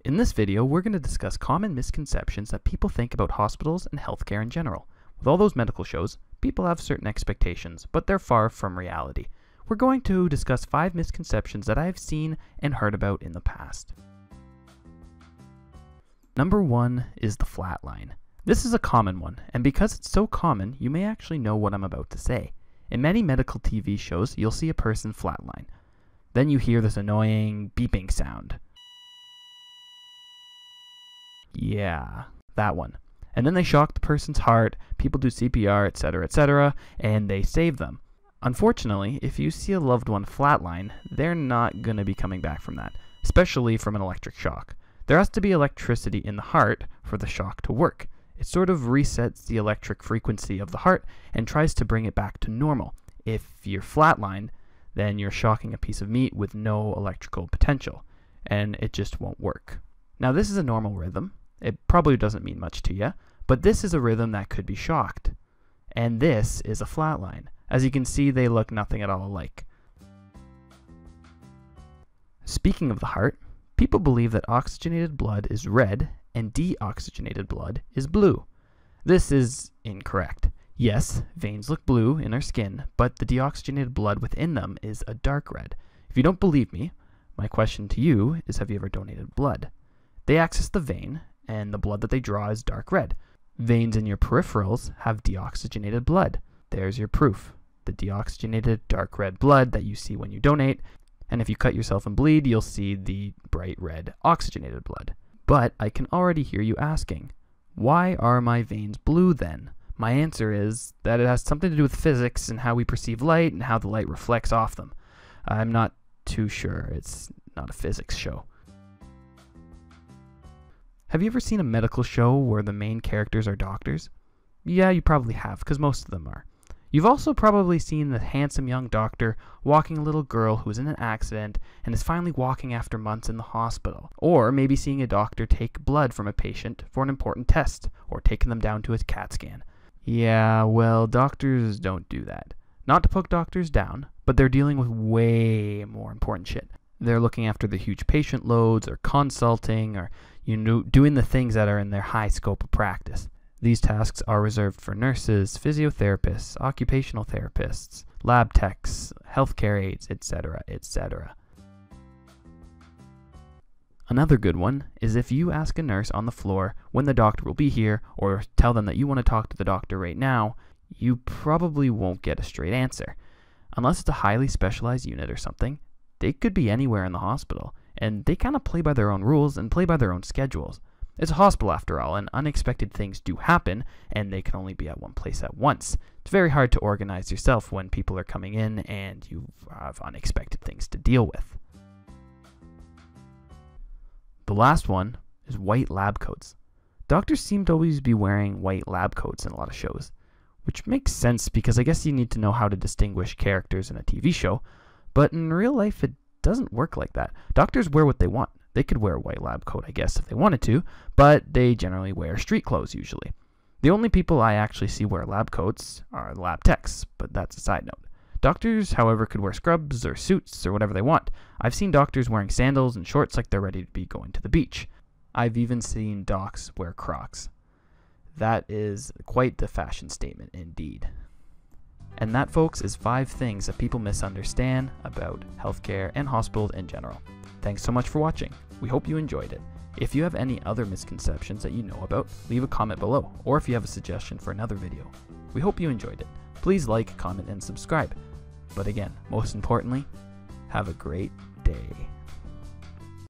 In this video, we're going to discuss common misconceptions that people think about hospitals and healthcare in general. With all those medical shows, people have certain expectations, but they're far from reality. We're going to discuss 5 misconceptions that I've seen and heard about in the past. Number 1 is the flatline. This is a common one, and because it's so common, you may actually know what I'm about to say. In many medical TV shows, you'll see a person flatline. Then you hear this annoying beeping sound. Yeah, that one. And then they shock the person's heart, people do CPR, etc., and they save them. Unfortunately, if you see a loved one flatline, they're not going to be coming back from that, especially from an electric shock. There has to be electricity in the heart for the shock to work. It sort of resets the electric frequency of the heart and tries to bring it back to normal. If you're flatlined, then you're shocking a piece of meat with no electrical potential, and it just won't work. Now, this is a normal rhythm. It probably doesn't mean much to you, but this is a rhythm that could be shocked. And this is a flatline. As you can see, they look nothing at all alike. Speaking of the heart, people believe that oxygenated blood is red and deoxygenated blood is blue. This is incorrect. Yes, veins look blue in our skin, but the deoxygenated blood within them is a dark red. If you don't believe me, my question to you is, have you ever donated blood? They access the vein, and the blood that they draw is dark red. Veins in your peripherals have deoxygenated blood. There's your proof. The deoxygenated dark red blood that you see when you donate, and if you cut yourself and bleed, you'll see the bright red oxygenated blood. But I can already hear you asking, why are my veins blue then? My answer is that it has something to do with physics and how we perceive light and how the light reflects off them. I'm not too sure. It's not a physics show. Have you ever seen a medical show where the main characters are doctors? Yeah, you probably have, because most of them are. You've also probably seen the handsome young doctor walking a little girl who was in an accident and is finally walking after months in the hospital. Or maybe seeing a doctor take blood from a patient for an important test, or taking them down to a CAT scan. Yeah, well, doctors don't do that. Not to poke doctors down, but they're dealing with way more important shit. They're looking after the huge patient loads, or consulting, or doing the things that are in their high scope of practice. These tasks are reserved for nurses, physiotherapists, occupational therapists, lab techs, healthcare aides, etc., etc. Another good one is if you ask a nurse on the floor when the doctor will be here, or tell them that you want to talk to the doctor right now, you probably won't get a straight answer. Unless it's a highly specialized unit or something, they could be anywhere in the hospital, and they kind of play by their own rules and play by their own schedules. It's a hospital after all, and unexpected things do happen, and they can only be at one place at once. It's very hard to organize yourself when people are coming in and you have unexpected things to deal with. The last one is white lab coats. Doctors seem to always be wearing white lab coats in a lot of shows, which makes sense because I guess you need to know how to distinguish characters in a TV show, but in real life it doesn't work like that. Doctors wear what they want. They could wear a white lab coat, I guess, if they wanted to, but they generally wear street clothes usually. The only people I actually see wear lab coats are lab techs, but that's a side note. Doctors, however, could wear scrubs or suits or whatever they want. I've seen doctors wearing sandals and shorts like they're ready to be going to the beach. I've even seen docs wear Crocs. That is quite the fashion statement indeed. And that, folks, is 5 things that people misunderstand about healthcare and hospitals in general. Thanks so much for watching. We hope you enjoyed it. If you have any other misconceptions that you know about, leave a comment below, or if you have a suggestion for another video. We hope you enjoyed it. Please like, comment, and subscribe. But again, most importantly, have a great day.